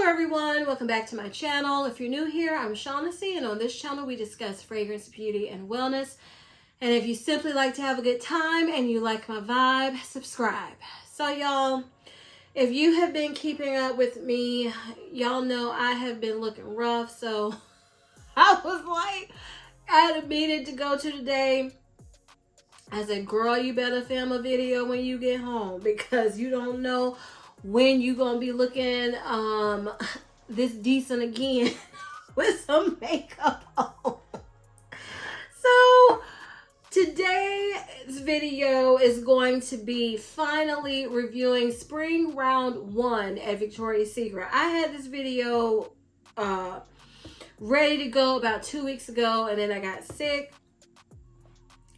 everyone, welcome back to my channel. If you're new here, I'm Shaughnessy, and on this channel we discuss fragrance, beauty, and wellness. And if you simply like to have a good time and you like my vibe, subscribe. So y'all, if you have been keeping up with me, y'all know I have been looking rough. So I was like, I had a meeting to go to today. I said, girl, you better film a video when you get home because you don't know when you gonna be looking this decent again with some makeup on. So today's video is going to be finally reviewing spring round 1 at Victoria's Secret. I had this video ready to go about 2 weeks ago, and then I got sick.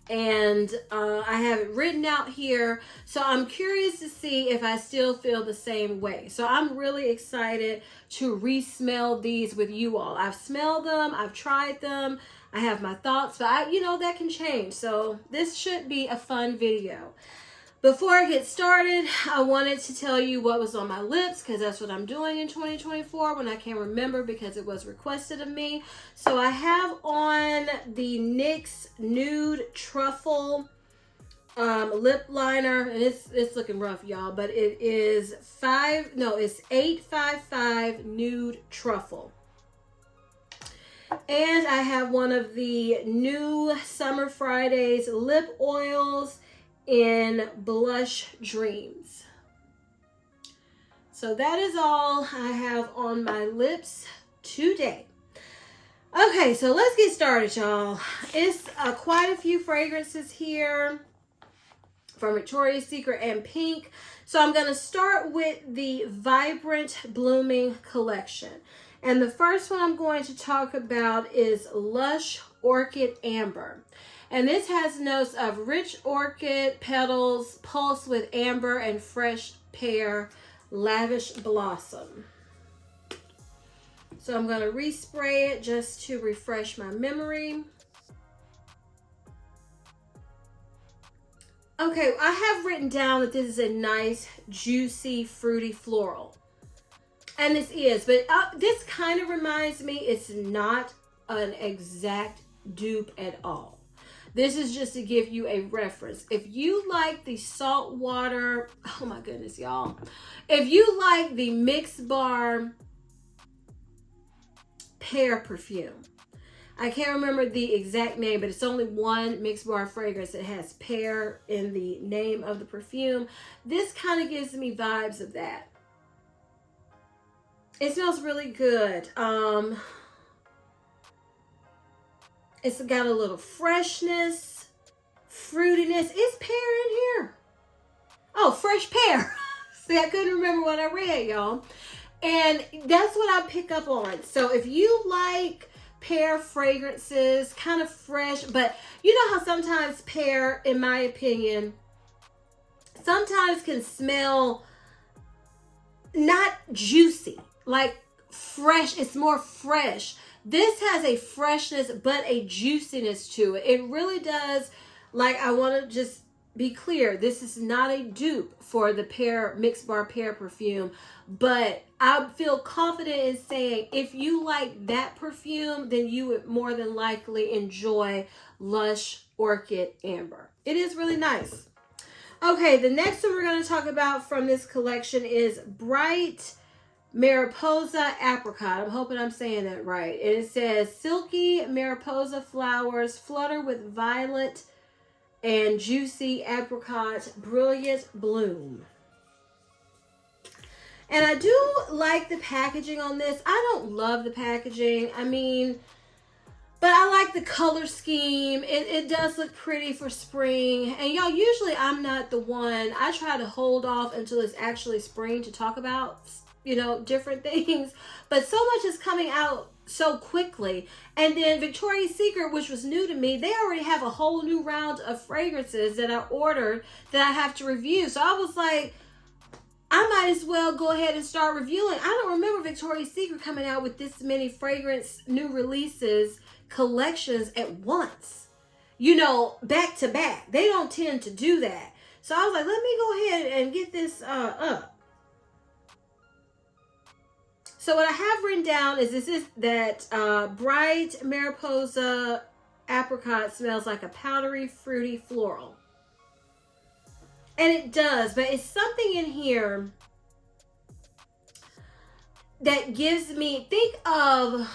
And I have it written out here, so I'm curious to see if I still feel the same way. So I'm really excited to re-smell these with you all. I've smelled them, I've tried them, I have my thoughts, but you know, that can change. So this should be a fun video. Before I get started, I wanted to tell you what was on my lips because that's what I'm doing in 2024 when I can't remember because it was requested of me. So I have on the NYX Nude Truffle lip liner, and it's looking rough, y'all, but it is it's 855 Nude Truffle. And I have one of the new Summer Fridays lip oils in Blush Dreams. So that is all I have on my lips today. Okay, so let's get started, y'all. It's quite a few fragrances here from Victoria's Secret and Pink. So I'm going to start with the Vibrant Blooming collection. And the first one I'm going to talk about is Lush Orchid Amber. And this has notes of rich orchid petals, pulse with amber and fresh pear, lavish blossom. So I'm going to respray it just to refresh my memory. Okay, I have written down that this is a nice, juicy, fruity floral. And this is, but this kind of reminds me, it's not an exact dupe at all. This is just to give you a reference. If you like the saltwater, oh my goodness, y'all. If you like the Mix Bar pear perfume, I can't remember the exact name, but it's only one Mix Bar fragrance that has pear in the name of the perfume. This kind of gives me vibes of that. It smells really good. It's got a little freshness, fruitiness. It's pear in here. Oh, fresh pear. See, I couldn't remember what I read, y'all. And that's what I pick up on. So if you like pear fragrances, kind of fresh, but you know how sometimes pear, in my opinion, sometimes can smell not juicy, like fresh. It's more fresh. This has a freshness, but a juiciness to it. It really does. Like, I want to just be clear. This is not a dupe for the pear Mix Bar pear perfume, but I feel confident in saying if you like that perfume, then you would more than likely enjoy Lush Orchid Amber. It is really nice. Okay, the next one we're going to talk about from this collection is Bright Mariposa Apricot. I'm hoping I'm saying that right. And it says silky mariposa flowers flutter with violet and juicy apricot brilliant bloom. And I do like the packaging on this. I don't love the packaging. I mean, but I like the color scheme. It does look pretty for spring. And y'all, usually I'm not the one. I try to hold off until it's actually spring to talk about, you know, different things, but so much is coming out so quickly. And then Victoria's Secret, which was new to me, they already have a whole new round of fragrances that I ordered that I have to review. So I was like, I might as well go ahead and start reviewing. I don't remember Victoria's Secret coming out with this many fragrance new releases, collections at once, you know, back to back. They don't tend to do that. So I was like, let me go ahead and get this up. So what I have written down is this is that bright mariposa apricot smells like a powdery, fruity floral. And it does, but it's something in here that gives me, think of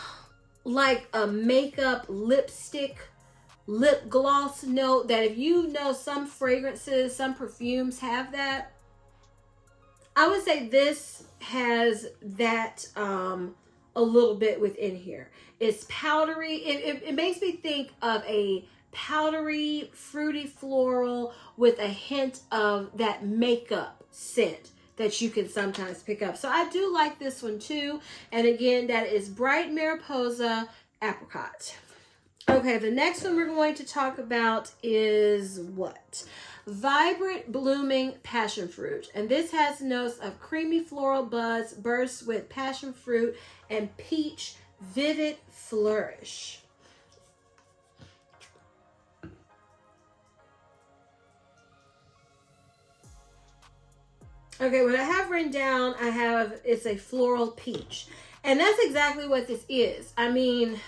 like a makeup lipstick, lip gloss note, that if you know some fragrances, some perfumes have that. I would say this has that a little bit within here. It's powdery. It makes me think of a powdery, fruity floral with a hint of that makeup scent that you can sometimes pick up. So I do like this one too. And again, that is bright mariposa apricot. Okay, the next one we're going to talk about is what? Vibrant blooming passion fruit. And this has notes of creamy floral buds burst with passion fruit and peach vivid flourish. Okay, what I have written down, it's a floral peach. And that's exactly what this is. I mean,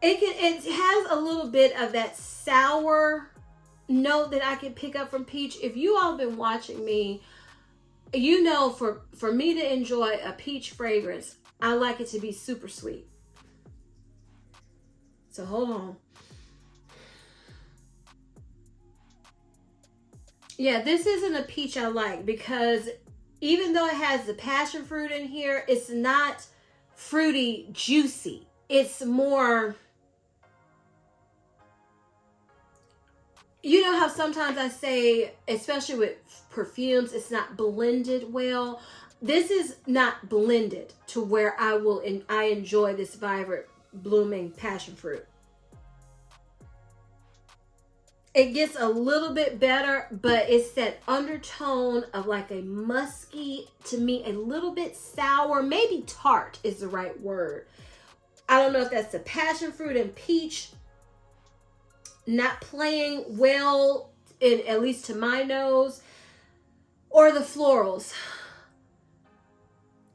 it has a little bit of that sour note that I can pick up from peach. If you all have been watching me, you know for me to enjoy a peach fragrance, I like it to be super sweet. So hold on. Yeah, this isn't a peach I like, because even though it has the passion fruit in here, it's not fruity, juicy. It's more, you know how sometimes I say, especially with perfumes, it's not blended well. This is not blended to where I enjoy this vibrant blooming passion fruit. It gets a little bit better, but it's that undertone of like a musky, to me, a little bit sour, maybe tart is the right word. I don't know if that's the passion fruit and peach not playing well, at least to my nose, or the florals.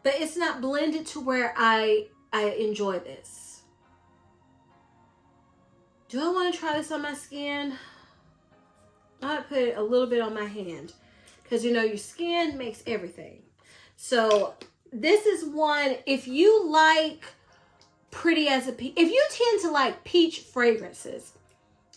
But it's not blended to where I enjoy this. Do I want to try this on my skin? I put it a little bit on my hand, because you know your skin makes everything. So this is one, if you like pretty as a peach, if you tend to like peach fragrances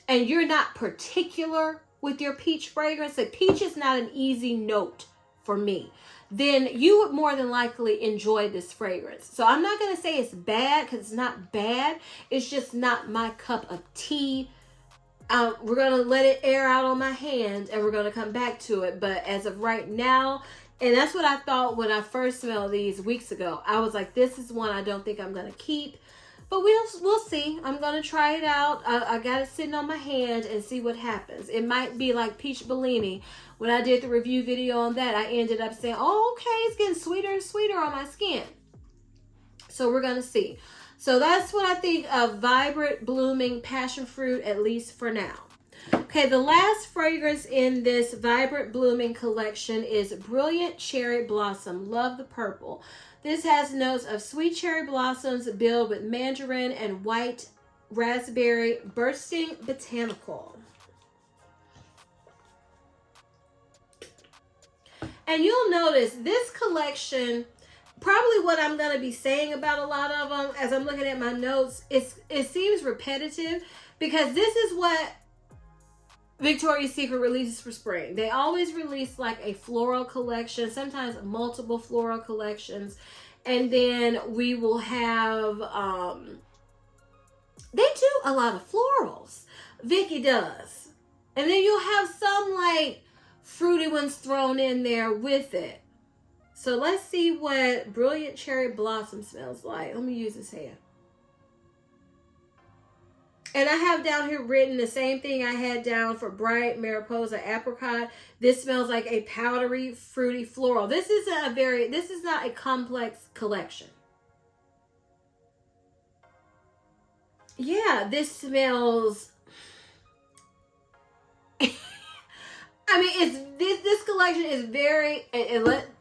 and you're not particular with your peach fragrance, like peach is not an easy note for me, then you would more than likely enjoy this fragrance. So I'm not going to say it's bad, because it's not bad. It's just not my cup of tea. We're going to let it air out on my hand and we're going to come back to it. But as of right now, and that's what I thought when I first smelled these weeks ago, I was like, this is one I don't think I'm going to keep. But we'll see. I'm going to try it out. I got it sitting on my hand and see what happens. It might be like Peach Bellini. When I did the review video on that, I ended up saying, oh, okay, it's getting sweeter and sweeter on my skin. So we're going to see. So that's what I think of vibrant blooming passion fruit, at least for now. Okay, the last fragrance in this vibrant blooming collection is Brilliant Cherry Blossom. Love the purple. This has notes of sweet cherry blossoms built with mandarin and white raspberry bursting botanical. And you'll notice this collection, probably what I'm going to be saying about a lot of them as I'm looking at my notes, it seems repetitive, because this is what Victoria's Secret releases for spring. They always release like a floral collection, sometimes multiple floral collections. And then we will have, they do a lot of florals. Vicky does. And then you'll have some like fruity ones thrown in there with it. So let's see what Brilliant Cherry Blossom smells like. Let me use this hand. And I have down here written the same thing I had down for Bright Mariposa Apricot. This smells like a powdery, fruity floral. This is not a complex collection. Yeah, this smells I mean, this collection is very,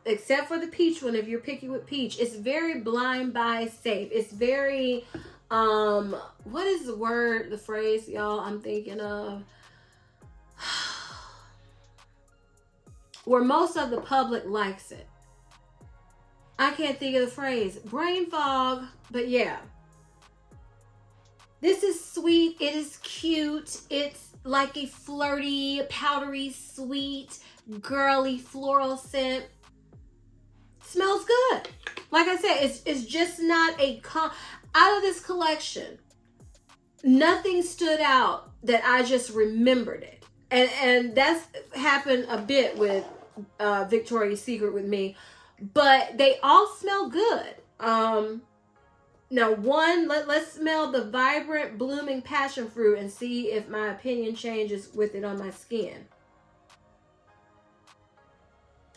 except for the peach one, if you're picky with peach, it's very blind buy safe. It's very, what is the phrase, y'all, I'm thinking of? Where most of the public likes it. I can't think of the phrase. Brain fog, but yeah. This is sweet. It is cute. It's like a flirty, powdery, sweet, girly floral scent. Smells good. Like I said, it's just not out of this collection, nothing stood out that I just remembered it. And that's happened a bit with Victoria's Secret with me. But they all smell good. Now, let's smell the vibrant, blooming passion fruit and see if my opinion changes with it on my skin.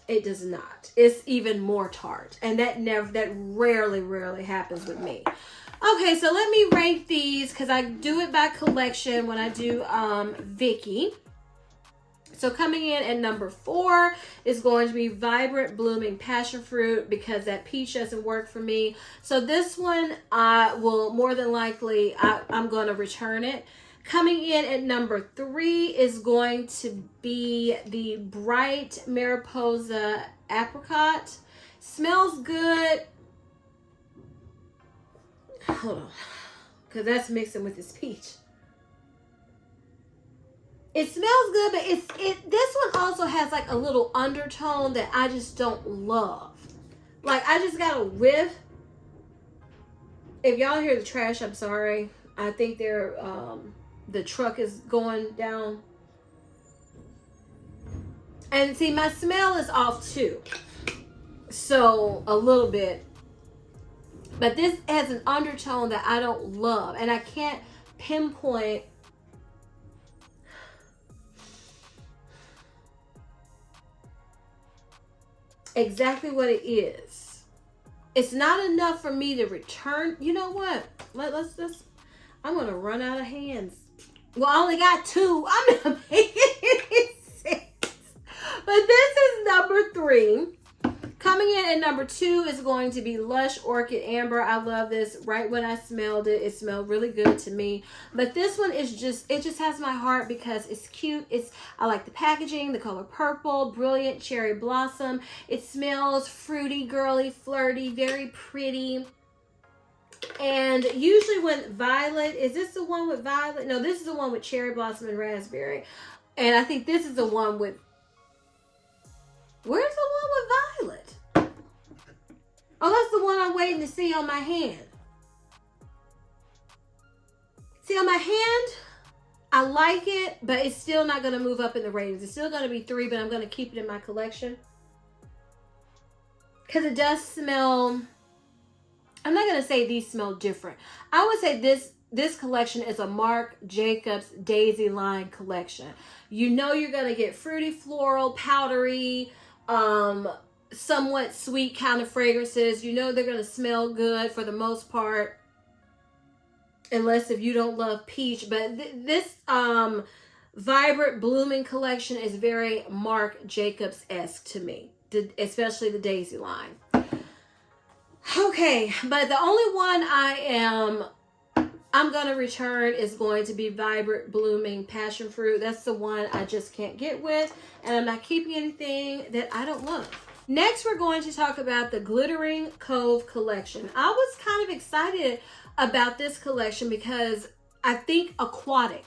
It does not. It's even more tart. And that rarely happens with me. Okay, so let me rank these because I do it by collection when I do Vicky. So coming in at number 4 is going to be Vibrant Blooming Passion Fruit because that peach doesn't work for me. So this one I will more than likely, I'm going to return it. Coming in at number 3 is going to be the Bright Mariposa Apricot. Smells good. Hold on, because that's mixing with this peach. It smells good, but this one also has like a little undertone that I just don't love. Like, I just got a whiff. If y'all hear the trash, I'm sorry. I think the truck is going down. And see, my smell is off too. So, a little bit. But this has an undertone that I don't love. And I can't pinpoint exactly what it is. It's not enough for me to return. You know what? Let's I'm going to run out of hands. Well, I only got 2. I'm not making any sense. But this is number 3. Coming in at number 2 is going to be Lush Orchid Amber. I love this. Right when I smelled it, it smelled really good to me. But this one is it just has my heart because it's cute. I like the packaging, the color purple, brilliant cherry blossom. It smells fruity, girly, flirty, very pretty. And usually when violet, is this the one with violet? No, this is the one with cherry blossom and raspberry. And I think this is the one with, where's the one with violet? Oh, that's the one I'm waiting to see on my hand. See, on my hand, I like it, but it's still not going to move up in the ratings. It's still going to be 3, but I'm going to keep it in my collection. Because it does smell, I'm not going to say these smell different. I would say this collection is a Marc Jacobs Daisy Line collection. You know you're going to get fruity, floral, powdery, somewhat sweet kind of fragrances. You know they're going to smell good for the most part, unless if you don't love peach. But this Vibrant Blooming collection is very Marc Jacobs-esque to me, especially the Daisy line. Okay, but the only one I'm going to return is going to be Vibrant Blooming Passion Fruit. That's the one I just can't get with, and I'm not keeping anything that I don't love. Next, we're going to talk about the Glittering Cove collection. I was kind of excited about this collection because I think aquatic.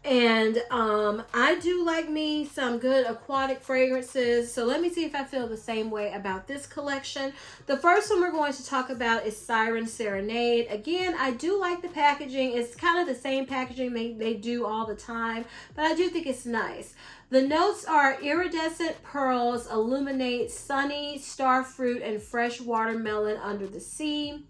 And I do like me some good aquatic fragrances. So let me see if I feel the same way about this collection. The first one we're going to talk about is Siren Serenade. Again, I do like the packaging. It's kind of the same packaging they do all the time, but I do think it's nice. The notes are iridescent pearls, illuminate, sunny, starfruit, and fresh watermelon under the sea.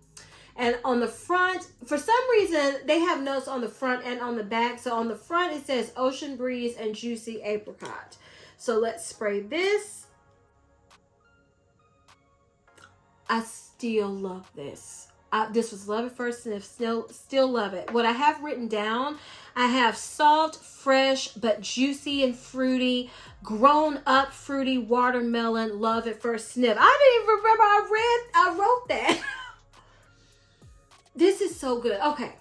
And on the front, for some reason, they have notes on the front and on the back. So on the front, it says Ocean Breeze and Juicy Apricot. So let's spray this. I still love this. This was love at first sniff. Still love it. What I have written down, I have soft, fresh, but juicy and fruity, grown up fruity watermelon, love at first sniff. I didn't even remember I wrote that. This is so good. Okay.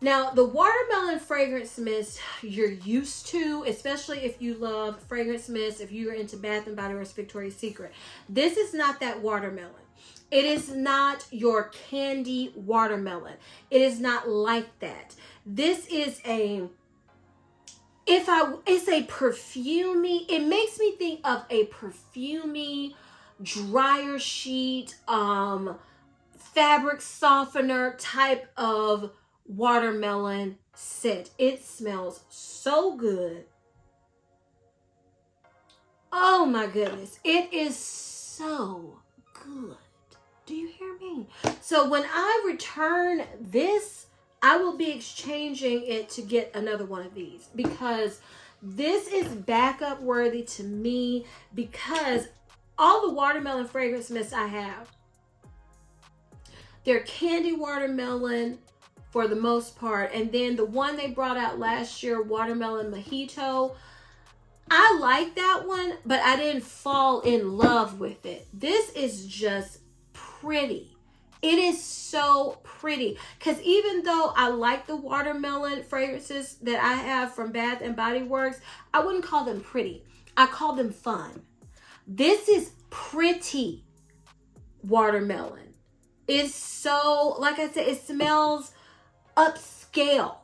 Now, the watermelon fragrance mist you're used to, especially if you love fragrance mist, if you're into Bath & Body Works Victoria's Secret. This is not that watermelon. It is not your candy watermelon. It is not like that. This is it's a perfumey. It makes me think of a perfumey, dryer sheet, fabric softener type of watermelon scent. It smells so good. Oh my goodness. It is so good. Do you hear me? So when I return this, I will be exchanging it to get another one of these, because this is backup worthy to me, because all the watermelon fragrance mists I have, they're candy watermelon for the most part. And then the one they brought out last year, watermelon mojito, I like that one, but I didn't fall in love with it. This is just pretty. It is so pretty, because even though I like the watermelon fragrances that I have from Bath & Body Works, I wouldn't call them pretty. I call them fun. This is pretty watermelon. It's so, like I said, it smells upscale.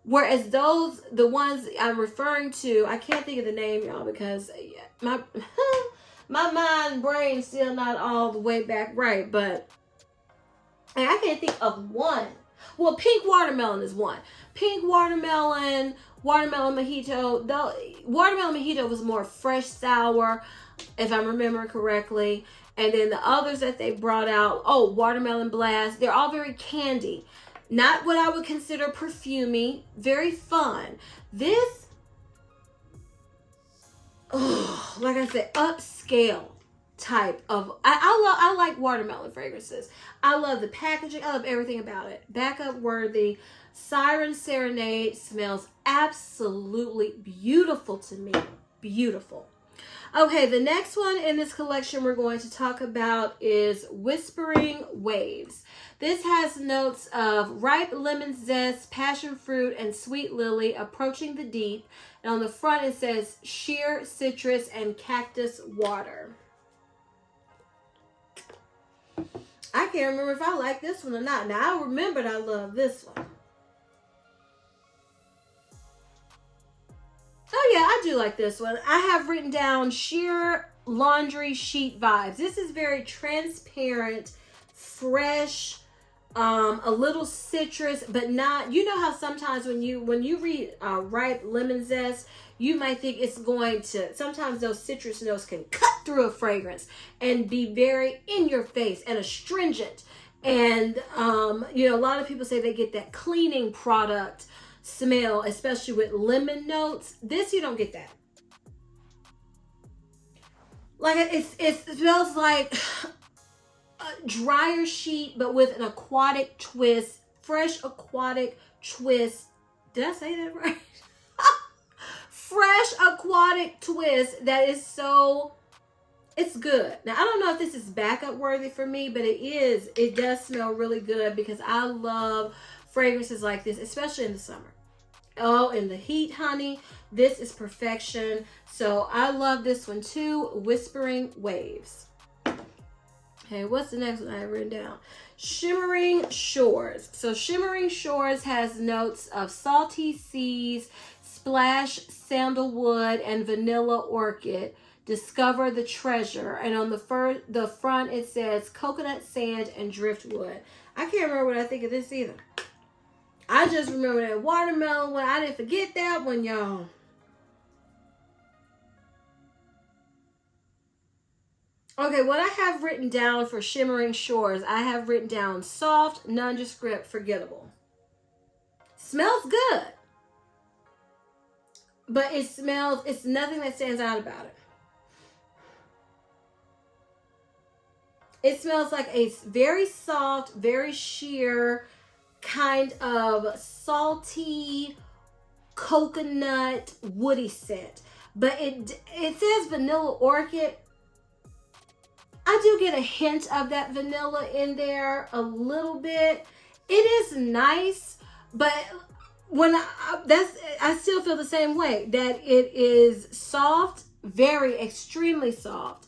Whereas the ones I'm referring to, I can't think of the name, y'all, because my mind brain's still not all the way back right, but I can't think of one. Well, pink watermelon is one. Pink watermelon, watermelon mojito. Though watermelon mojito was more fresh sour, if I remember correctly. And then the others that they brought out, watermelon blast. They're all very candy. Not what I would consider perfumey. Very fun. This, like I said, upscale type of, I like watermelon fragrances. I love the packaging. I love everything about it. Backup worthy. Siren Serenade smells absolutely beautiful to me. Beautiful. Okay, the next one in this collection we're going to talk about is Whispering Waves. This has notes of ripe lemon zest, passion fruit, and sweet lily approaching the deep. And on the front it says sheer citrus and cactus water. I can't remember if I like this one or not. Now, I remembered I love this one. Oh, yeah, I do like this one. I have written down sheer laundry sheet vibes. This is very transparent, fresh, a little citrus, but not, you know how sometimes when you read ripe lemon zest, you might think it's going to, sometimes those citrus notes can cut through a fragrance and be very in your face and astringent. And, a lot of people say they get that cleaning product smell, especially with lemon notes. This, you don't get that. Like, it smells like a dryer sheet, but with an aquatic twist, fresh aquatic twist. Did I say that right? Fresh aquatic twist that is so, it's good. Now, I don't know if this is backup worthy for me, but it does smell really good, because I love fragrances like this, especially in the summer. Oh, in the heat, honey, this is perfection. So I love this one too, Whispering Waves. Okay, what's the next one I have written down? Shimmering Shores. So Shimmering Shores has notes of salty seas, splash sandalwood, and vanilla orchid. Discover the treasure. And on the front it says coconut sand and driftwood. I can't remember what I think of this either. I just remember that watermelon one. I didn't forget that one, y'all. Okay, what I have written down for Shimmering Shores, I have written down soft, nondescript, forgettable. Smells good. But it's nothing that stands out about it. It smells like a very soft, very sheer, kind of salty, coconut, woody scent. But it says vanilla orchid. I do get a hint of that vanilla in there a little bit. It is nice, but when I still feel the same way, that it is soft, very extremely soft,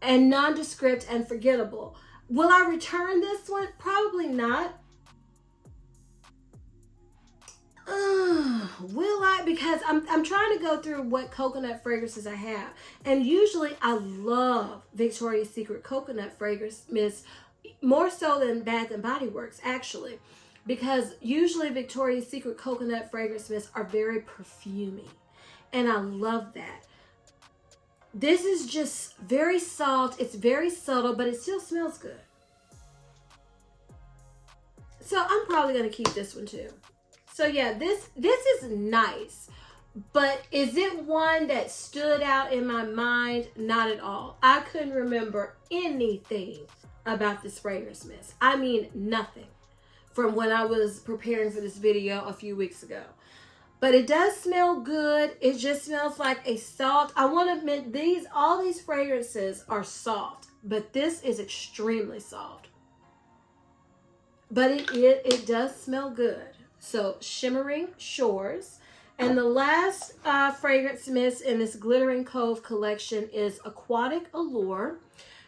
and nondescript and forgettable. Will I return this one? Probably not. Will I? Because I'm trying to go through what coconut fragrances I have. And usually I love Victoria's Secret coconut fragrance mist more so than Bath and Body Works, actually. Because usually Victoria's Secret coconut fragrance mists are very perfumey. And I love that. This is just very soft. It's very subtle, but it still smells good. So I'm probably going to keep this one too. So yeah, this is nice, but is it one that stood out in my mind? Not at all. I couldn't remember anything about this fragrance mist. I mean, nothing from when I was preparing for this video a few weeks ago. But it does smell good. It just smells like a soft, I want to admit, all these fragrances are soft, but this is extremely soft. But it does smell good. So, Shimmering Shores. And the last fragrance mist in this Glittering Cove collection is Aquatic Allure.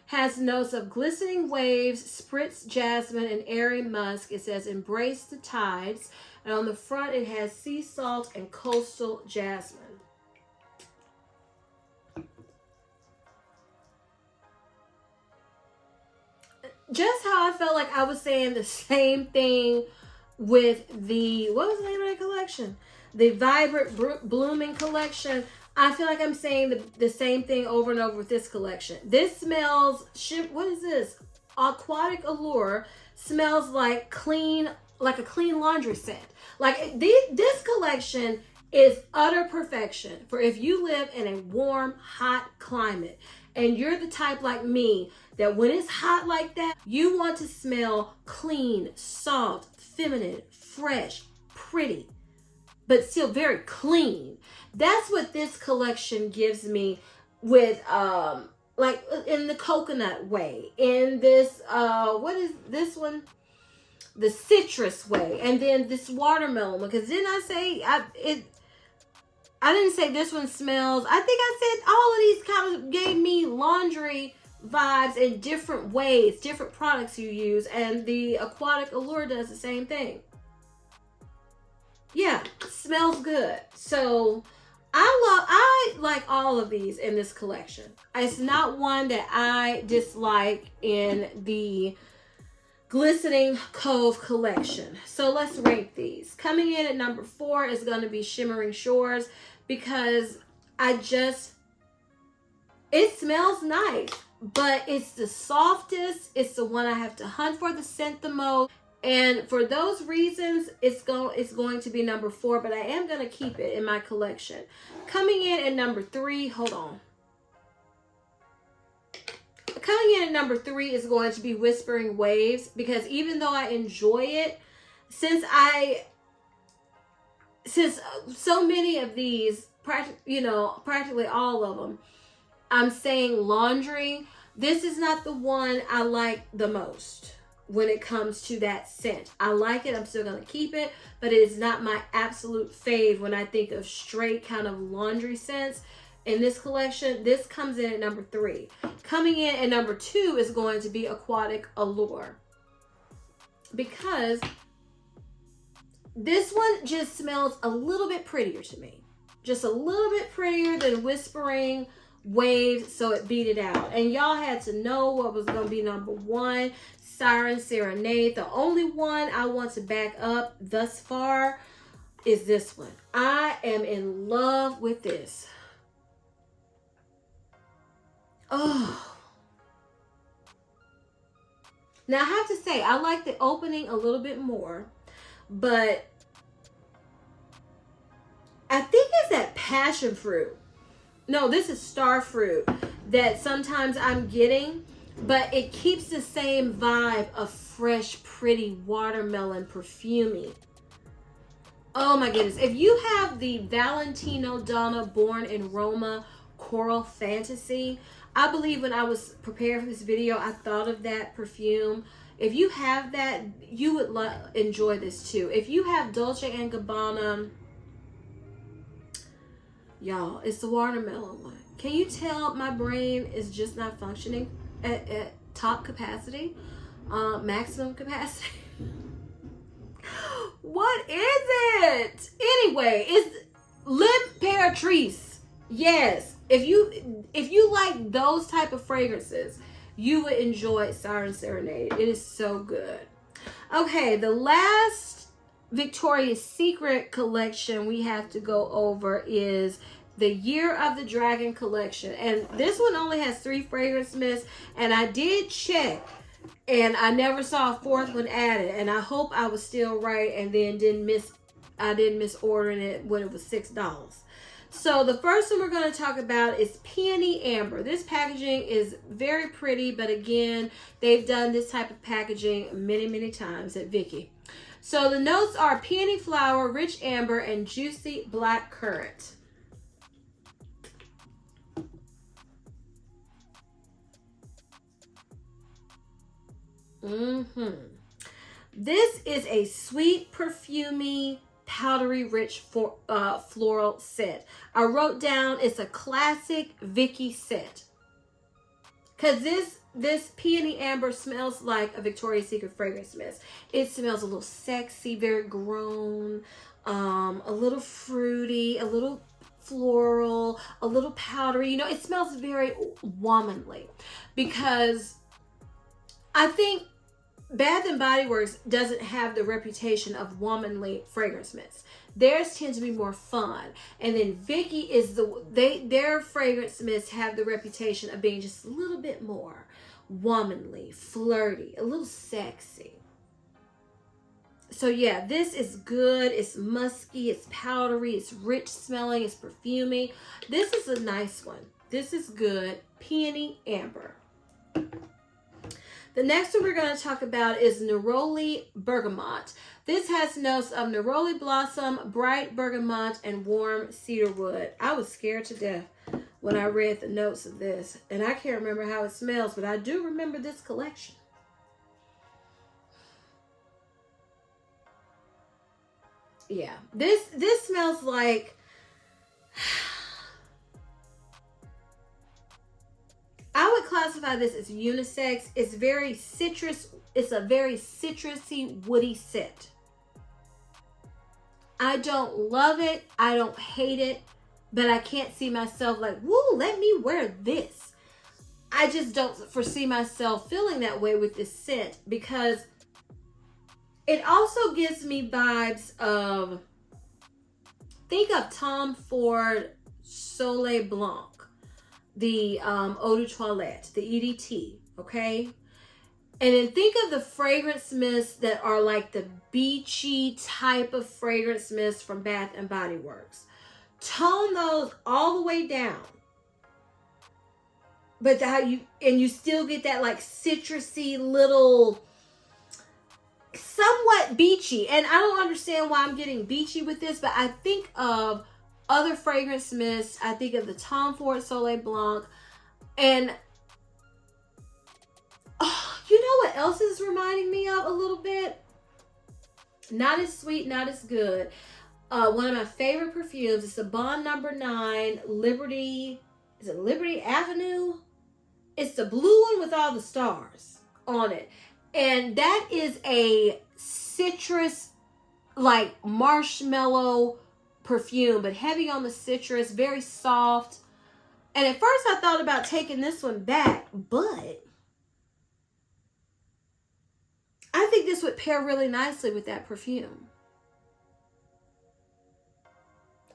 Has notes of glistening waves, spritz jasmine, and airy musk. It says embrace the tides. And on the front it has sea salt and coastal jasmine. Just how I felt like I was saying the same thing with the, what was the name of that collection? The Vibrant Blooming collection. I feel like I'm saying the same thing over and over with this collection. This smells, what is this? Aquatic Allure smells like a clean laundry scent. Like this collection is utter perfection for if you live in a warm, hot climate and you're the type like me that when it's hot like that, you want to smell clean, soft, feminine, fresh, pretty, but still very clean. That's what this collection gives me with, like in the coconut way, in this, what is this one? The citrus way, and then this watermelon, because didn't I say, I didn't say this one smells, I think I said all of these kind of gave me laundry vibes in different ways, different products you use, and the Aquatic Allure does the same thing. Yeah, smells good. So I like all of these in this collection. It's not one that I dislike in the Glistening Cove collection. So let's rank these. Coming in at number 4 is going to be Shimmering Shores, because it smells nice, but it's the softest. It's the one I have to hunt for the scent the most. And for those reasons, it's going to be number 4, but I am going to keep it in my collection. Coming in at number 3, hold on. Coming in at number 3 is going to be Whispering Waves, because even though I enjoy it, since so many of these, practically all of them, I'm saying laundry, this is not the one I like the most when it comes to that scent. I like it. I'm still going to keep it, but it is not my absolute fave when I think of straight kind of laundry scents. In this collection, this comes in at number 3. Coming in at number 2 is going to be Aquatic Allure, because this one just smells a little bit prettier to me. Just a little bit prettier than Whispering Waves, so it beat it out. And y'all had to know what was going to be number 1, Siren Serenade. The only one I want to back up thus far is this one. I am in love with this. Oh. Now I have to say, I like the opening a little bit more, but I think it's that passion fruit. No, this is star fruit that sometimes I'm getting but it keeps the same vibe of fresh, pretty watermelon perfumey. Oh my goodness. If you have the Valentino Donna Born in Roma Coral Fantasy, I believe when I was preparing for this video, I thought of that perfume. If you have that, you would enjoy this too. If you have Dolce & Gabbana, y'all, it's the watermelon one. Can you tell my brain is just not functioning at top capacity, maximum capacity? What is it? Anyway, it's L'Imperatrice. Yes, if you like those type of fragrances, you would enjoy Siren Serenade. It is so good. Okay, the last Victoria's Secret collection we have to go over is the Year of the Dragon collection. And this one only has 3 fragrance mists. And I did check, and I never saw a 4th one added. And I hope I was still right and then I didn't miss ordering it when it was $6. So the first one we're going to talk about is Peony Amber. This packaging is very pretty, but again, they've done this type of packaging many, many times at Vicky. So the notes are peony flower, rich amber, and juicy black currant. This is a sweet, perfumey, powdery, rich floral scent. I wrote down it's a classic Vicky scent. Because this Peony Amber smells like a Victoria's Secret fragrance mist. It smells a little sexy, very grown, a little fruity, a little floral, a little powdery. You know, it smells very womanly. Because I think Bath and Body Works doesn't have the reputation of womanly fragrance mists. Theirs tend to be more fun. And then Vicky is their fragrance mists have the reputation of being just a little bit more womanly, flirty, a little sexy. So yeah, this is good. It's musky, it's powdery, it's rich smelling, it's perfumey. This is a nice one. This is good. Peony Amber. The next one we're going to talk about is Neroli Bergamot. This has notes of neroli blossom, bright bergamot, and warm cedarwood. I was scared to death when I read the notes of this. And I can't remember how it smells, but I do remember this collection. Yeah, this smells like... I would classify this as unisex. It's very citrus. It's a very citrusy, woody scent. I don't love it. I don't hate it. But I can't see myself like, woo, let me wear this. I just don't foresee myself feeling that way with this scent because it also gives me vibes of, think of Tom Ford Soleil Blanc. The Eau de Toilette, the EDT, okay? And then think of the fragrance mists that are like the beachy type of fragrance mists from Bath and Body Works. Tone those all the way down. But you still get that like citrusy little, somewhat beachy. And I don't understand why I'm getting beachy with this, but I think of other fragrance mists. I think of the Tom Ford Soleil Blanc. And you know what else is reminding me of a little bit? Not as sweet, not as good. One of my favorite perfumes is the Bond No. 9 Liberty. Is it Liberty Avenue? It's the blue one with all the stars on it. And that is a citrus, like marshmallow perfume, but heavy on the citrus, very soft. And at first I thought about taking this one back, but I think this would pair really nicely with that perfume.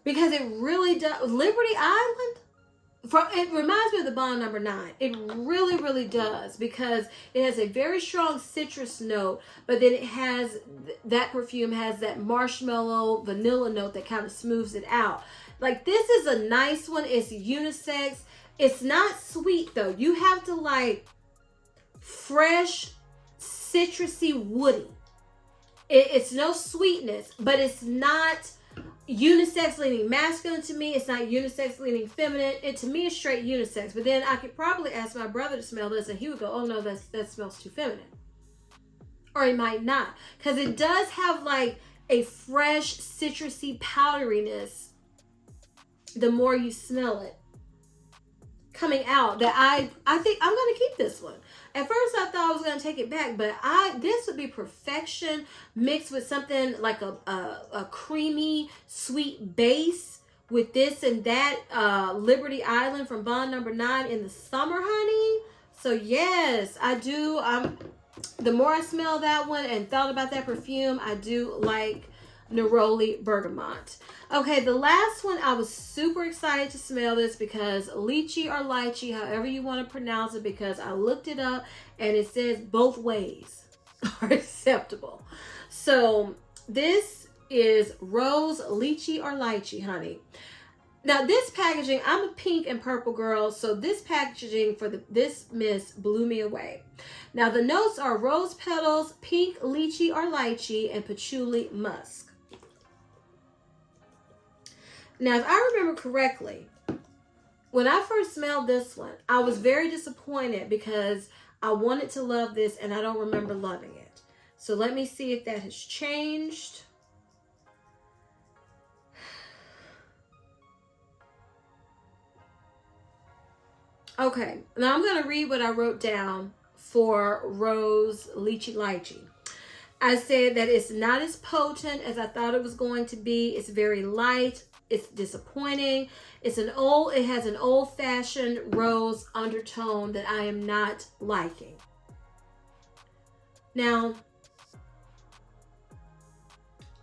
Because it really does. Liberty Island, it reminds me of the Bond No. 9. It really, really does, because it has a very strong citrus note, but then it has, that perfume has that marshmallow vanilla note that kind of smooths it out. Like, this is a nice one. It's unisex. It's not sweet though. You have to like, fresh, citrusy, woody. It's no sweetness, but it's not unisex leaning masculine to me. It's not unisex leaning feminine. To me, it's straight unisex. But then I could probably ask my brother to smell this and he would go, oh no, that smells too feminine. Or he might not. Because it does have like a fresh, citrusy powderiness the more you smell it coming out, that I think I'm going to keep this one. At first I thought I was going to take it back, but this would be perfection mixed with something like a creamy, sweet base with this and that Liberty Island from Bond Number 9 in the summer, honey. So yes, I do. The more I smell that one and thought about that perfume, I do like Neroli Bergamot. Okay, the last one, I was super excited to smell this because lychee or lychee, however you want to pronounce it, because I looked it up and it says both ways are acceptable. So this is rose, lychee, or lychee, honey. Now this packaging, I'm a pink and purple girl, so this packaging for this mist blew me away. Now the notes are rose petals, pink lychee or lychee, and patchouli musk. Now, if I remember correctly, when I first smelled this one, I was very disappointed because I wanted to love this and I don't remember loving it. So let me see if that has changed. Okay, now I'm going to read what I wrote down for Rose Lychee Lychee. I said that it's not as potent as I thought it was going to be. It's very light. It's disappointing. It has an old-fashioned rose undertone that I am not liking. Now,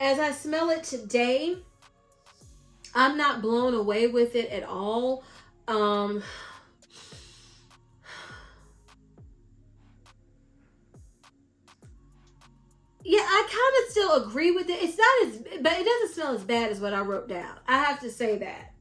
as I smell it today, I'm not blown away with it at all. Yeah, I kind of still agree with it. It's not as, but it doesn't smell as bad as what I wrote down. I have to say that.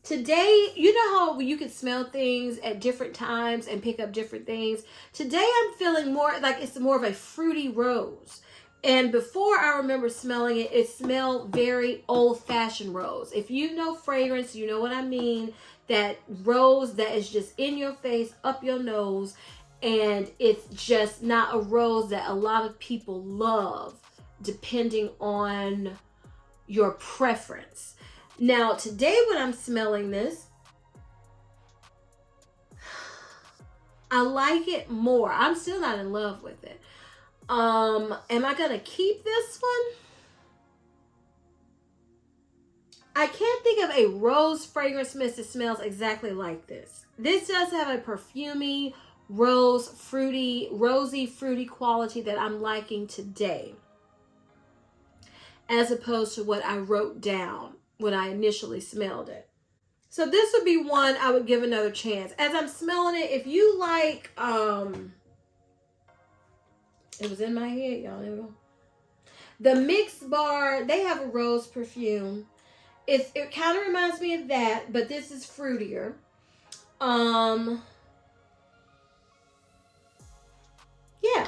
Today, you know how you can smell things at different times and pick up different things? Today, I'm feeling more like it's more of a fruity rose. And before I remember smelling it, it smelled very old-fashioned rose. If you know fragrance, you know what I mean. That rose that is just in your face, up your nose. And it's just not a rose that a lot of people love, depending on your preference. Now, today when I'm smelling this, I like it more. I'm still not in love with it. Am I going to keep this one? I can't think of a rose fragrance mist that smells exactly like this. This does have a perfumey, rosy, fruity quality that I'm liking today, as opposed to what I wrote down when I initially smelled it. So this would be one I would give another chance. As I'm smelling it, if you like, it was in my head, y'all. There we go. The Mix Bar, they have a rose perfume. It kind of reminds me of that, but this is fruitier. Yeah,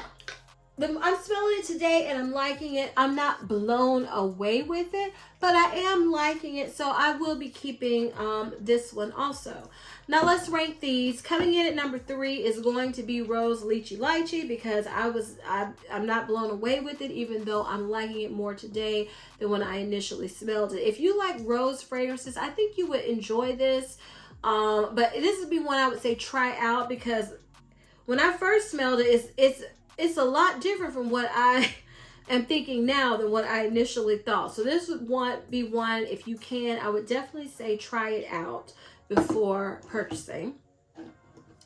I'm smelling it today and I'm liking it. I'm not blown away with it, but I am liking it. So I will be keeping this one also. Now let's rank these. Coming in at number 3 is going to be Rose Lychee Lychee, because I'm not blown away with it, even though I'm liking it more today than when I initially smelled it. If you like rose fragrances, I think you would enjoy this. But this would be one I would say try out, because when I first smelled it, it's a lot different from what I am thinking now than what I initially thought. So this would be one, if you can, I would definitely say try it out before purchasing.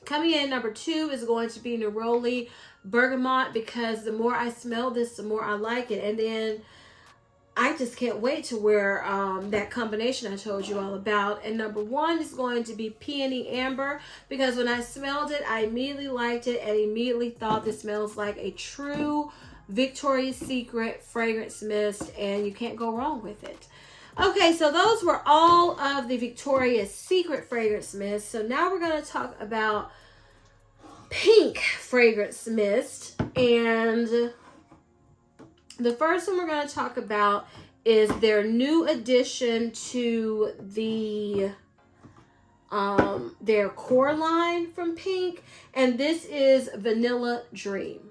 Coming in at number 2 is going to be Neroli Bergamot, because the more I smell this, the more I like it. And then I just can't wait to wear that combination I told you all about. And number 1 is going to be Peony Amber, because when I smelled it, I immediately liked it and immediately thought this smells like a true Victoria's Secret fragrance mist, and you can't go wrong with it. Okay, so those were all of the Victoria's Secret fragrance mists. So now we're going to talk about pink fragrance mist. And the first one we're going to talk about is their new addition to their core line from Pink, and this is Vanilla Dream.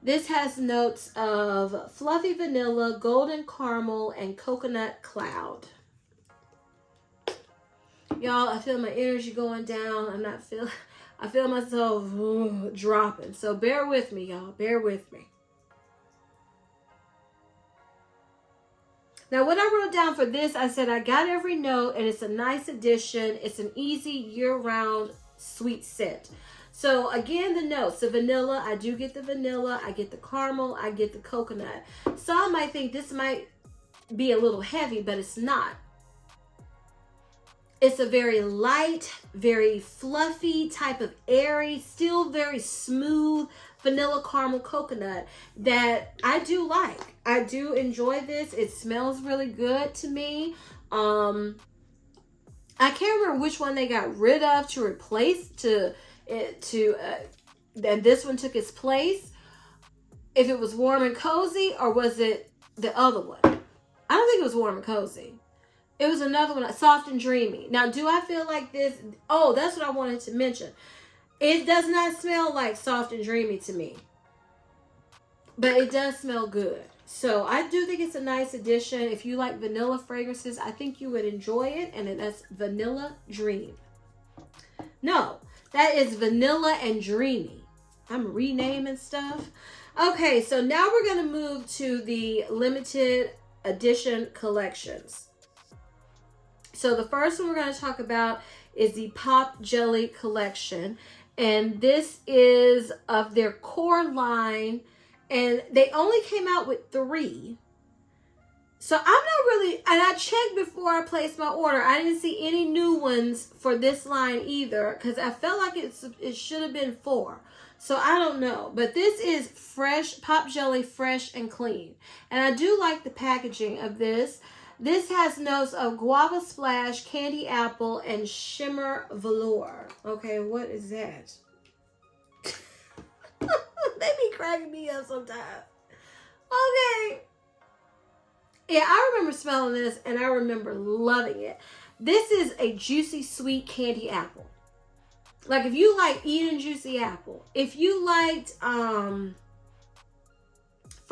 This has notes of fluffy vanilla, golden caramel, and coconut cloud. Y'all, I feel my energy going down. I feel myself dropping. So bear with me, y'all. Bear with me. Now, what I wrote down for this, I said I got every note, and it's a nice addition. It's an easy year-round sweet scent. So, again, the notes, the vanilla, I do get the vanilla, I get the caramel, I get the coconut. Some might think this might be a little heavy, but it's not. It's a very light, very fluffy type of airy, still very smooth vanilla caramel coconut that I do like. I do enjoy this. It smells really good to me. I can't remember which one they got rid of to replace and this one took its place. If it was Warm and Cozy or was it the other one? I don't think it was Warm and Cozy. It was another one, Soft and Dreamy. Now, do I feel like this? Oh, that's what I wanted to mention. It does not smell like Soft and Dreamy to me, but it does smell good. So I do think it's a nice addition. If you like vanilla fragrances, I think you would enjoy it. And that's Vanilla Dream. No, that is Vanilla and Dreamy. I'm renaming stuff. Okay, so now we're going to move to the limited edition collections. So the first one we're going to talk about is the Pop Jelly collection. And this is of their core line. And they only came out with 3. So I'm not really, and I checked before I placed my order. I didn't see any new ones for this line either, because I felt like it should have been 4. So I don't know. But this is fresh, Pop Jelly Fresh and Clean. And I do like the packaging of this. This has notes of guava splash, candy apple, and shimmer velour. Okay, what is that? They be cracking me up sometimes. Okay. Yeah, I remember smelling this and I remember loving it. This is a juicy sweet candy apple. Like if you like eating juicy apple, if you liked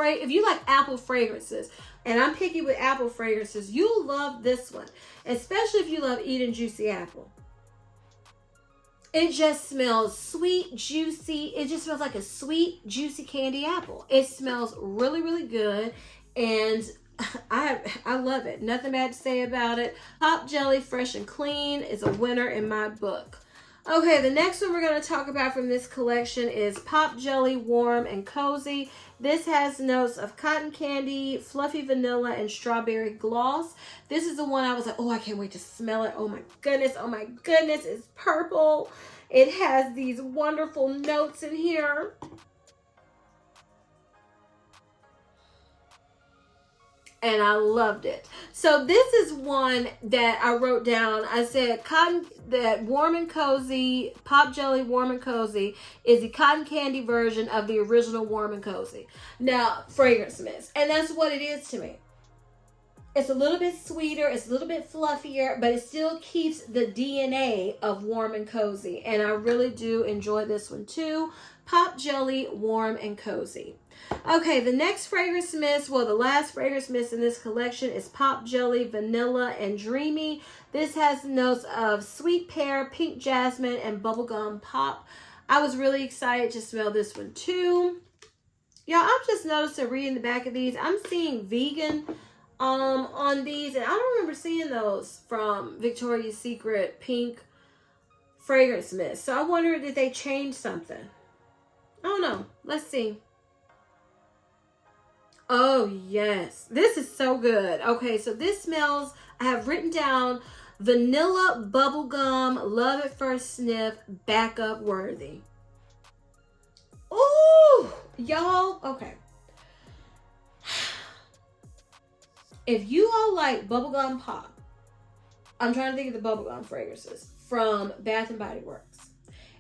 if you like apple fragrances, and I'm picky with apple fragrances, you'll love this one, especially if you love eating juicy apple. It just smells sweet, juicy. It just smells like a sweet, juicy candy apple. It smells really, really good, and I love it. Nothing bad to say about it. Pop Jelly Fresh and Clean is a winner in my book. Okay, the next one we're going to talk about from this collection is Pop Jelly Warm and Cozy. This has notes of cotton candy, fluffy vanilla, and strawberry gloss. This is the one I was like, oh, I can't wait to smell it. Oh my goodness, it's purple. It has these wonderful notes in here. And I loved it. So this is one that I wrote down. I said that Warm and Cozy, Pop Jelly Warm and Cozy is the cotton candy version of the original Warm and Cozy. Now, fragrance mist. And that's what it is to me. It's a little bit sweeter. It's a little bit fluffier, but it still keeps the DNA of Warm and Cozy. And I really do enjoy this one too. Pop Jelly Warm and Cozy. Okay, the next fragrance mist, well, the last fragrance mist in this collection is Pop Jelly Vanilla and Dreamy. This has notes of sweet pear, pink jasmine, and bubblegum pop. I was really excited to smell this one too. Y'all, I'm just noticing reading the back of these, I'm seeing vegan on these, and I don't remember seeing those from Victoria's Secret pink fragrance mist. So I wonder, did they change something? I don't know. Let's see. Oh, yes. This is so good. Okay, so this smells, I have written down vanilla bubblegum, love at first sniff, backup worthy. Ooh, y'all. Okay. If you all like bubblegum pop, I'm trying to think of the bubblegum fragrances from Bath and Body Works.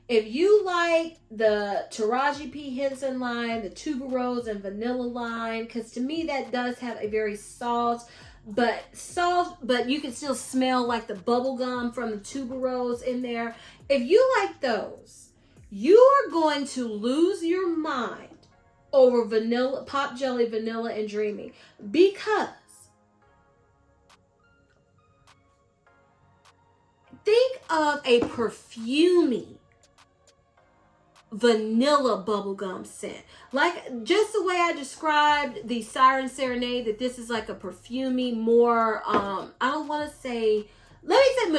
If you like the Taraji P. Henson line, the tuberose and vanilla line, because to me that does have a very soft, but you can still smell like the bubble gum from the tuberose in there. If you like those, you are going to lose your mind over vanilla, Pop Jelly Vanilla and Dreamy, because think of a perfumey vanilla bubblegum scent. Like just the way I described the Siren Serenade, that this is like a perfumey, more, I don't want to say, let me say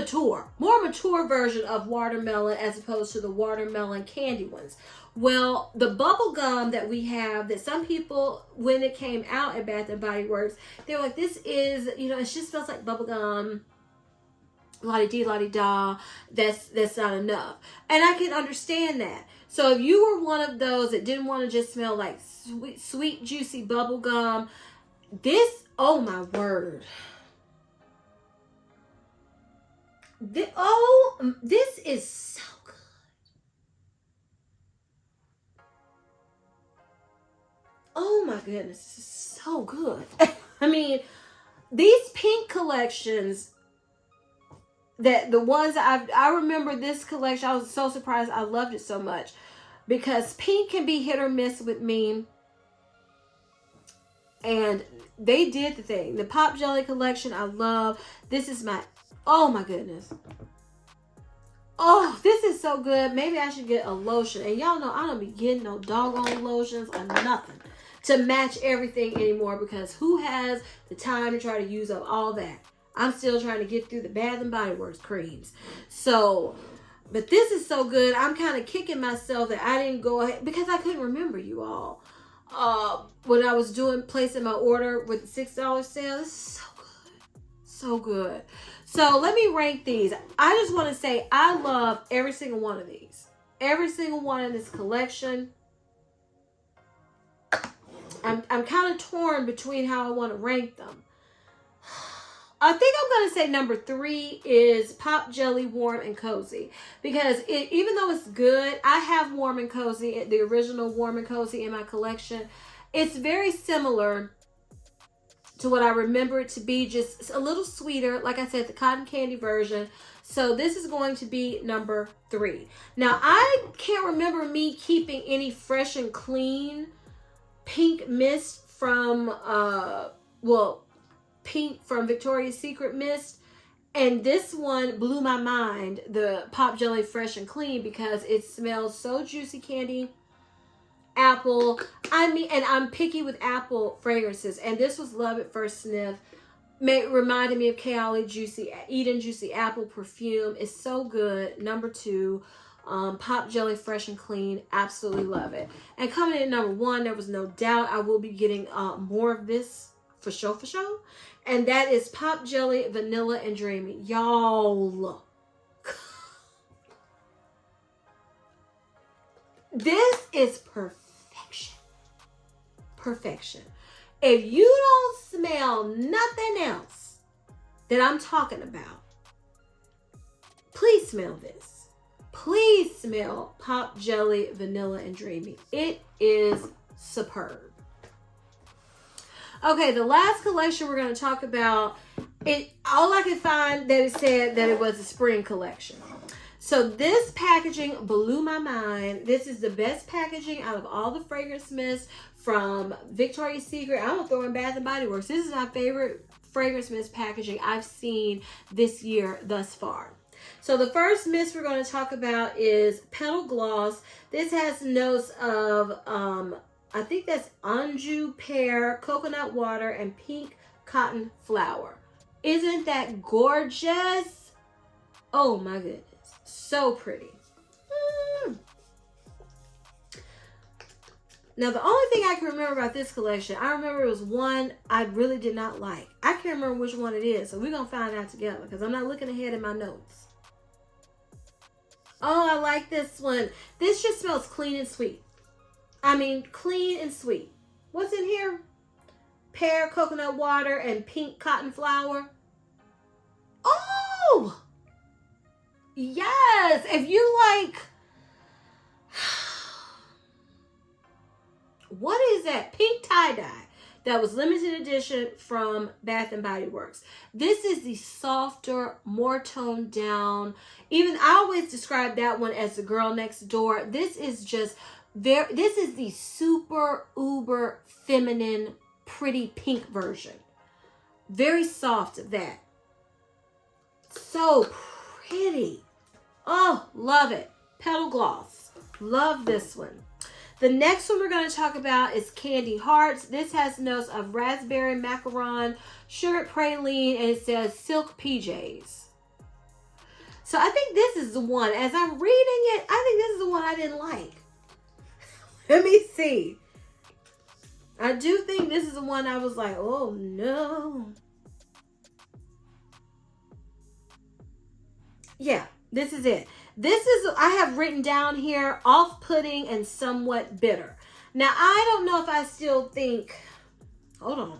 more mature version of watermelon as opposed to the watermelon candy ones. Well, the bubble gum that we have, that some people, when it came out at Bath and Body Works, they were like, this is, it just smells like bubble gum. La-di-dee, la-di-da. That's not enough. And I can understand that. So if you were one of those that didn't want to just smell like sweet, juicy bubble gum, this, oh my word. This is so good. Oh my goodness, this is so good. I mean, these pink collections, that the ones I remember this collection, I was so surprised. I loved it so much because pink can be hit or miss with me. And they did the thing. The Pop Jelly collection, I love. This is oh my goodness. Oh, this is so good. Maybe I should get a lotion. And y'all know I don't be getting no doggone lotions or nothing to match everything anymore, because who has the time to try to use up all that? I'm still trying to get through the Bath and Body Works creams. So, but this is so good. I'm kind of kicking myself that I didn't go ahead, because I couldn't remember, you all. When I was placing my order with the $6 sale. This is so good. So good. So let me rank these. I just want to say I love every single one of these. Every single one in this collection. I'm kind of torn between how I want to rank them. I think I'm going to say number 3 is Pop Jelly Warm and Cozy. Because even though it's good, I have Warm and Cozy, the original Warm and Cozy in my collection. It's very similar to what I remember it to be, just a little sweeter. Like I said, the cotton candy version. So this is going to be number 3. Now, I can't remember me keeping any Fresh and Clean pink mist from, pink from Victoria's Secret mist, and this one blew my mind, the Pop Jelly Fresh and Clean, because it smells so juicy candy, apple. I mean, and I'm picky with apple fragrances, and this was love at first sniff. Reminded me of Kayali Eden Juicy Apple perfume. It's so good. Number 2, Pop Jelly Fresh and Clean. Absolutely love it. And coming in at number 1, there was no doubt I will be getting more of this for sure. And that is Pop Jelly Vanilla and Dreamy. Y'all. This is perfection. Perfection. If you don't smell nothing else that I'm talking about, please smell this. Please smell Pop Jelly Vanilla and Dreamy. It is superb. Okay, the last collection we're going to talk about, all I could find that it said that it was a spring collection. So this packaging blew my mind. This is the best packaging out of all the fragrance mists from Victoria's Secret. I'm going to throw in Bath and Body Works. This is my favorite fragrance mist packaging I've seen this year thus far. So the first mist we're going to talk about is Petal Gloss. This has notes of, I think that's Anjou pear, coconut water, and pink cotton flower. Isn't that gorgeous? Oh my goodness. So pretty. Now, the only thing I can remember about this collection, I remember it was one I really did not like. I can't remember which one it is, so we're going to find out together because I'm not looking ahead in my notes. Oh, I like this one. This just smells clean and sweet. I mean, clean and sweet. What's in here? Pear, coconut water, and pink cotton flower. Oh! Yes! If you like What is that? Pink tie-dye. That was limited edition from Bath and Body Works. This is the softer, more toned down. Even I always describe that one as the girl next door. This is just this is the super uber feminine, pretty pink version. Very soft of that. So pretty. Oh, love it. Petal Gloss. Love this one. The next one we're going to talk about is Candy Hearts. This has notes of raspberry macaron, sugar praline, and it says silk PJs. So I think this is the one, as I'm reading it, I think this is the one I didn't like. Let me see. I do think this is the one I was like, oh no. Yeah, this is it. This is, I have written down here, off-putting and somewhat bitter. Now, I don't know if I still think, hold on.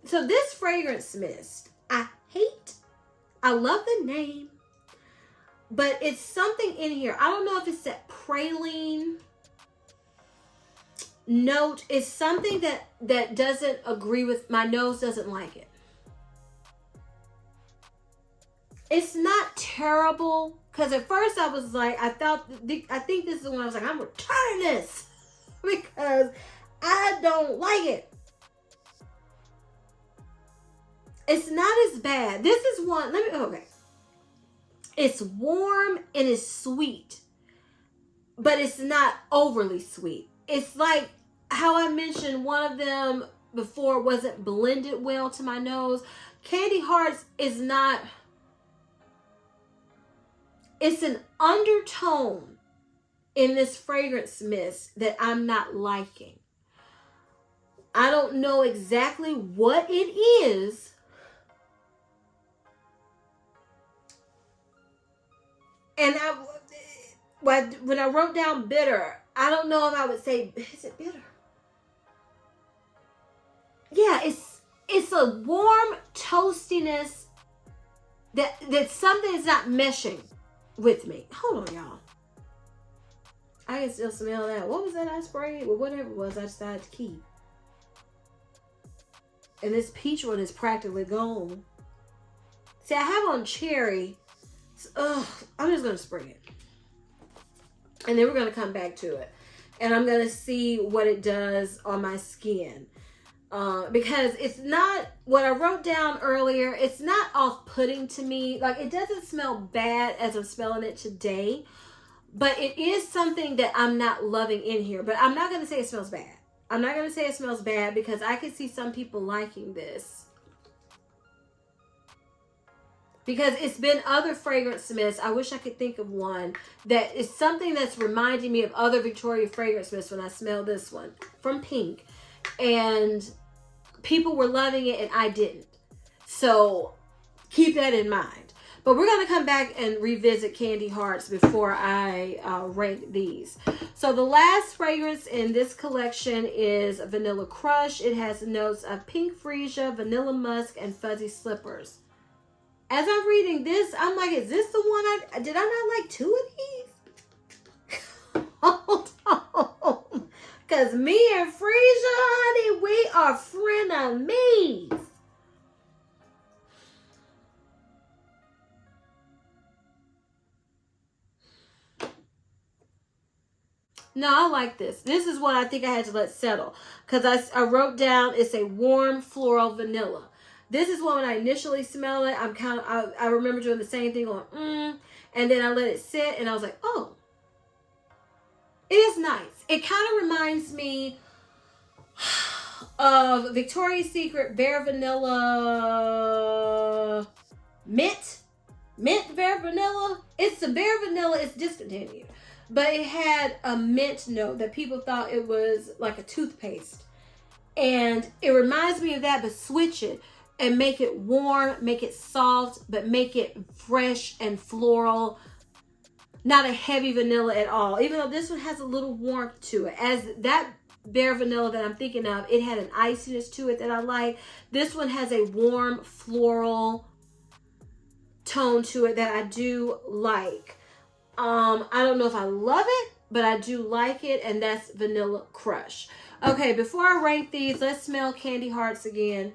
So this fragrance mist, I love the name, but it's something in here. I don't know if it's that praline note. It's something that doesn't agree with, my nose doesn't like it. It's not terrible, because at first I was like, I think this is the one I was like, I'm returning this because I don't like it. It's not as bad. This is one, okay. It's warm and it's sweet, but it's not overly sweet. It's like how I mentioned one of them before wasn't blended well to my nose. Candy Hearts is not... It's an undertone in this fragrance mist that I'm not liking. I don't know exactly what it is. And when I wrote down bitter, I don't know if I would say, is it bitter? Yeah, it's a warm toastiness that something is not meshing with me. Hold on, y'all. I can still smell that. What was that I sprayed? Well, whatever it was, I decided to keep. And this peach one is practically gone. See, I have on cherry. So, I'm just going to spray it. And then we're going to come back to it. And I'm going to see what it does on my skin. Because it's not, what I wrote down earlier, it's not off-putting to me. Like, it doesn't smell bad as I'm smelling it today. But it is something that I'm not loving in here. But I'm not going to say it smells bad. I'm not going to say it smells bad because I can see some people liking this. Because it's been other fragrance mists. I wish I could think of one that is something that's reminding me of other Victoria fragrance mists when I smell this one from Pink. And people were loving it and I didn't. So keep that in mind. But we're going to come back and revisit Candy Hearts before I rank these. So the last fragrance in this collection is Vanilla Crush. It has notes of pink freesia, vanilla musk, and fuzzy slippers. As I'm reading this, I'm like, is this the one did I not like two of these? Hold on. Because me and Freesia, honey, we are frenemies. No, I like this. This is what I think I had to let settle. Because I wrote down, it's a warm floral vanilla. This is one when I initially smell it. I remember doing the same thing on, and then I let it sit, and I was like, oh. It is nice. It kind of reminds me of Victoria's Secret Bare Vanilla Mint Bare Vanilla. It's the Bare Vanilla. It's discontinued. But it had a mint note that people thought it was like a toothpaste. And it reminds me of that, but switch it and make it warm, make it soft, but make it fresh and floral. Not a heavy vanilla at all, even though this one has a little warmth to it. As that Bare Vanilla that I'm thinking of, it had an iciness to it that I like. This one has a warm floral tone to it that I do like. I don't know if I love it, but I do like it, and that's Vanilla Crush. Okay, before I rank these, let's smell Candy Hearts again.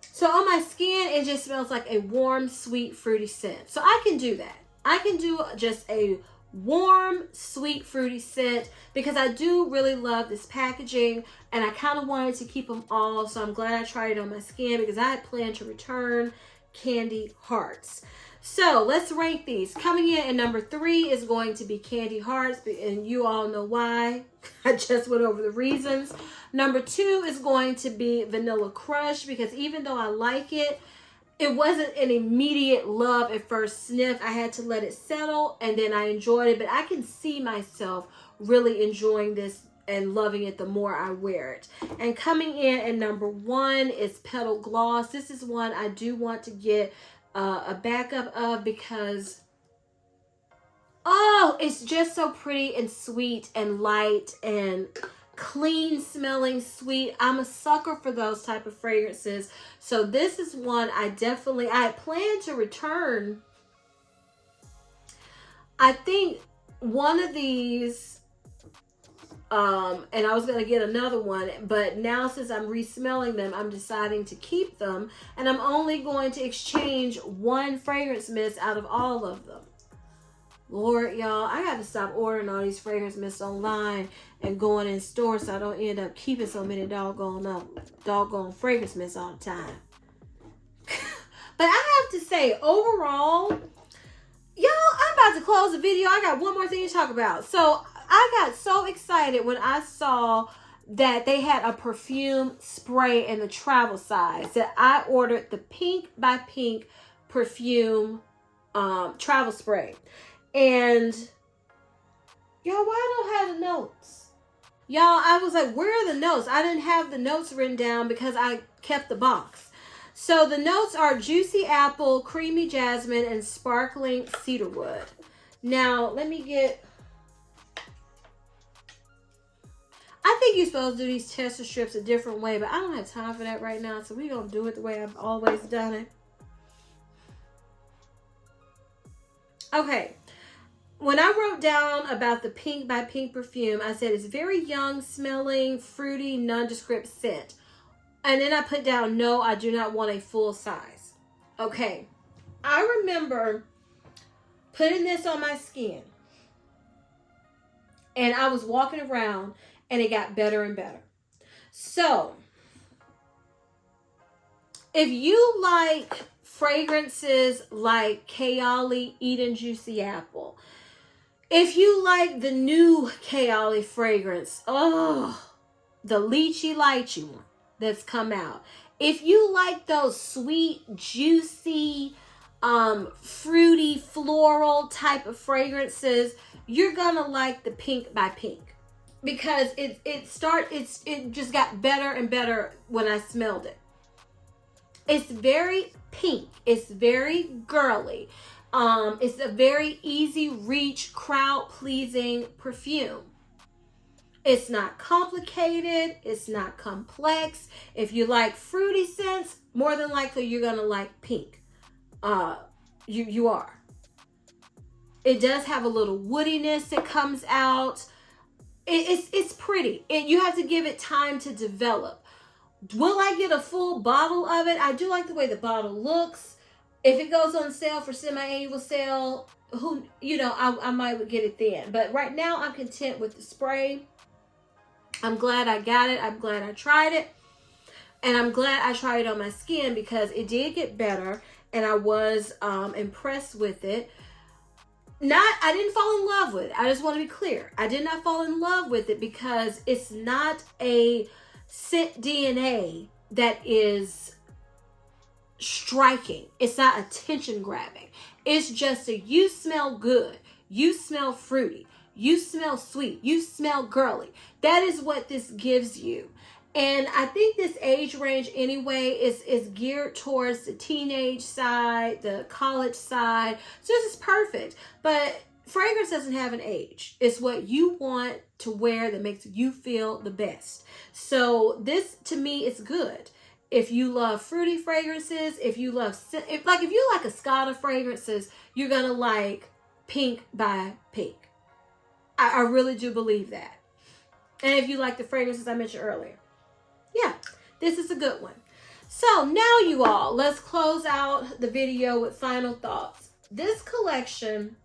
So on my skin, it just smells like a warm, sweet, fruity scent. So I can do that. I can do just a warm, sweet, fruity scent because I do really love this packaging, and I kind of wanted to keep them all. So I'm glad I tried it on my skin because I had planned to return Candy Hearts. So let's rank these. Coming in at number 3 is going to be Candy Hearts, and you all know why. I just went over the reasons. Number 2 is going to be Vanilla Crush, because even though I like it, it wasn't an immediate love at first sniff. I had to let it settle, and then I enjoyed it. But I can see myself really enjoying this and loving it the more I wear it. And coming in at number 1 is Petal Gloss. This is one I do want to get a backup of because, oh, it's just so pretty and sweet and light and clean smelling sweet. I'm a sucker for those type of fragrances. So this is one I plan to return. I think one of these, and I was going to get another one, but now since I'm re-smelling them, I'm deciding to keep them, and I'm only going to exchange one fragrance mist out of all of them. Lord, y'all, I got to stop ordering all these fragrance mists online and going in stores so I don't end up keeping so many doggone fragrance mists all the time. But I have to say, overall, y'all, I'm about to close the video. I got one more thing to talk about. So I got so excited when I saw that they had a perfume spray in the travel size that I ordered the Pink by Pink perfume travel spray. And y'all, why I don't have the notes? Y'all, I was like, where are the notes? I didn't have the notes written down because I kept the box. So the notes are juicy apple, creamy jasmine, and sparkling cedarwood. Now, let me get... I think you're supposed to do these tester strips a different way, but I don't have time for that right now, so we're going to do it the way I've always done it. Okay. When I wrote down about the Pink by Pink perfume, I said it's very young smelling, fruity, nondescript scent. And then I put down, no, I do not want a full size. Okay. I remember putting this on my skin, and I was walking around, and it got better and better. So, if you like fragrances like Kayali Eden Juicy Apple, if you like the new Kayali fragrance, oh, the Lychee Lychee one that's come out. If you like those sweet, juicy, fruity, floral type of fragrances, you're gonna like the Pink by Pink. Because it just got better and better when I smelled it. It's very pink. It's very girly. It's a very easy reach, crowd pleasing perfume. It's not complicated. It's not complex. If you like fruity scents, more than likely you're gonna like pink. You are. It does have a little woodiness that comes out. It's pretty. You have to give it time to develop. Will I get a full bottle of it? I do like the way the bottle looks. If it goes on sale for semi-annual sale, I might get it then. But right now, I'm content with the spray. I'm glad I got it. I'm glad I tried it. And I'm glad I tried it on my skin because it did get better. And I was impressed with it. I didn't fall in love with it. I just want to be clear. I did not fall in love with it because it's not a scent DNA that is striking. It's not attention grabbing. It's just you smell good. You smell fruity. You smell sweet. You smell girly. That is what this gives you. And I think this age range anyway is geared towards the teenage side, the college side. So this is perfect. But fragrance doesn't have an age. It's what you want to wear that makes you feel the best. So this, to me, is good. if you love fruity fragrances, if you like a Scada fragrances, you're going to like Pink by Pink. I really do believe that. And if you like the fragrances I mentioned earlier. Yeah, this is a good one. So now you all, let's close out the video with final thoughts. This collection,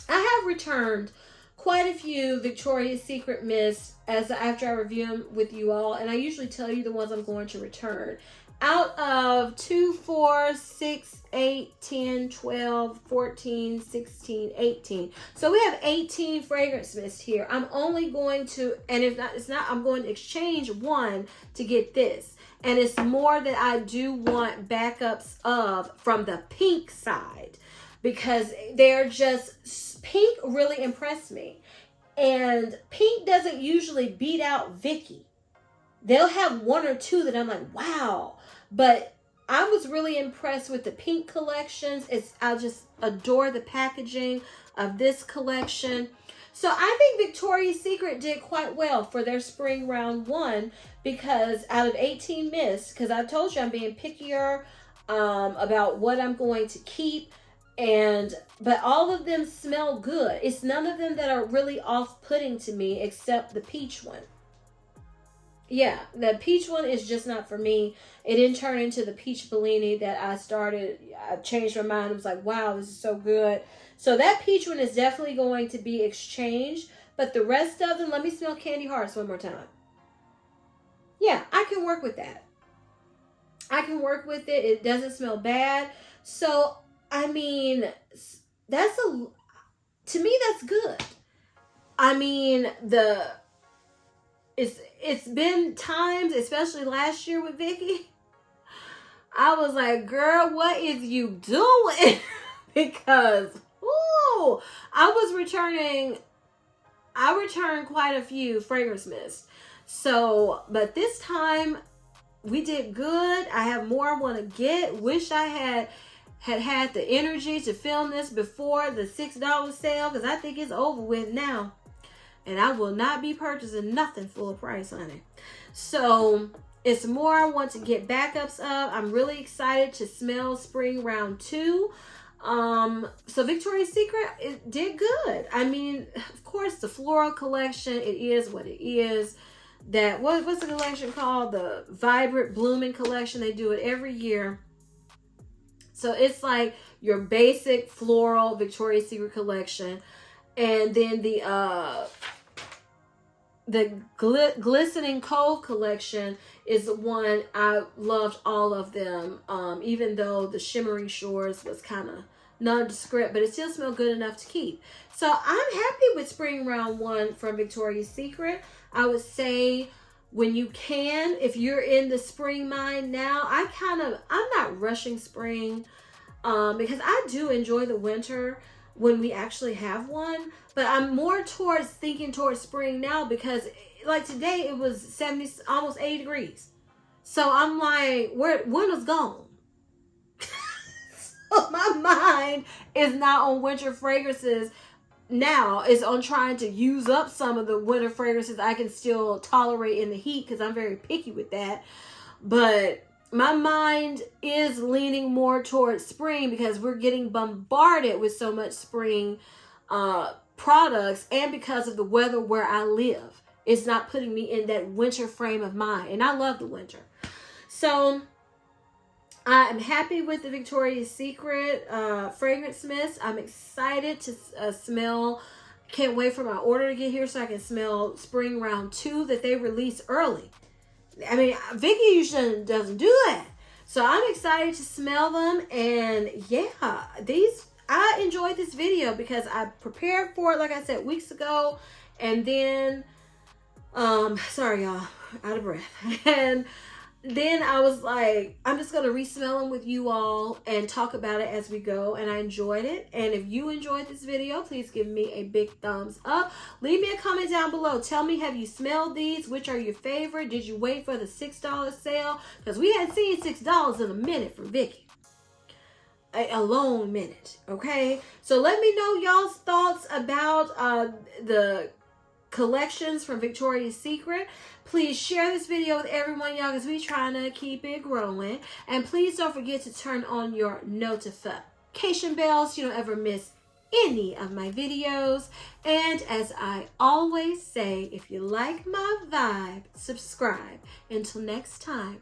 I have returned quite a few Victoria's Secret mists after I review them with you all, and I usually tell you the ones I'm going to return. Out of 2, 4, 6, 8, 10, 12, 14, 16, 18. So we have 18 fragrance mists here. I'm only going to, and if not, it's not, I'm going to exchange one to get this. And it's more that I do want backups of from the pink side, because they're just, pink really impressed me. And pink doesn't usually beat out Vicky. They'll have one or two that I'm like, wow. But I was really impressed with the pink collections. I just adore the packaging of this collection. So I think Victoria's Secret did quite well for their spring round 1, because out of 18 mists, because I've told you I'm being pickier about what I'm going to keep, but all of them smell good. It's none of them that are really off-putting to me except the peach one. Yeah, the peach one is just not for me. It didn't turn into the peach Bellini that I changed my mind. I was like, wow, this is so good. So that peach one is definitely going to be exchanged. But the rest of them, let me smell Candy Hearts one more time. Yeah, I can work with that. I can work with it. It doesn't smell bad. So, I mean, to me, that's good. I mean, it's been times, especially last year with Vicky, I was like, girl, what is you doing? Because, ooh, I returned quite a few fragrance mists. So, but this time we did good. I have more I want to get. Wish I had the energy to film this before the $6 sale, because I think it's over with now. And I will not be purchasing nothing full price, honey. So it's more I want to get backups of. I'm really excited to smell spring round 2. So Victoria's Secret, it did good. I mean, of course, the floral collection, it is what it is. What's the collection called? The Vibrant Blooming collection. They do it every year. So it's like your basic floral Victoria's Secret collection. And then the Glistening Cove collection is the one I loved all of them. Even though the Shimmering Shores was kind of nondescript, but it still smelled good enough to keep. So I'm happy with spring round 1 from Victoria's Secret. I would say when you can, if you're in the spring mind now, I'm not rushing spring, because I do enjoy the winter when we actually have one, but I'm more thinking towards spring now, because like today it was 70, almost 80 degrees. So I'm like, winter's gone. So my mind is not on winter fragrances now. It's on trying to use up some of the winter fragrances I can still tolerate in the heat, because I'm very picky with that. But my mind is leaning more towards spring, because we're getting bombarded with so much spring products, and because of the weather where I live, it's not putting me in that winter frame of mind, and I love the winter. So I'm happy with the Victoria's Secret fragrance mist. I'm excited to smell. Can't wait for my order to get here so I can smell spring round 2 that they release early. I mean, Vicky usually doesn't do that. So I'm excited to smell them. And yeah, I enjoyed this video because I prepared for it, like I said, weeks ago. And then, sorry y'all, out of breath. And then I was like, I'm just going to re-smell them with you all and talk about it as we go. And I enjoyed it. And if you enjoyed this video, please give me a big thumbs up. Leave me a comment down below. Tell me, have you smelled these? Which are your favorite? Did you wait for the $6 sale? Because we hadn't seen $6 in a minute from Vicky. A long minute. Okay. So let me know y'all's thoughts about the collections from Victoria's Secret. Please share this video with everyone, y'all, because we're trying to keep it growing. And please don't forget to turn on your notification bells so you don't ever miss any of my videos. And as I always say, if you like my vibe, subscribe. Until next time,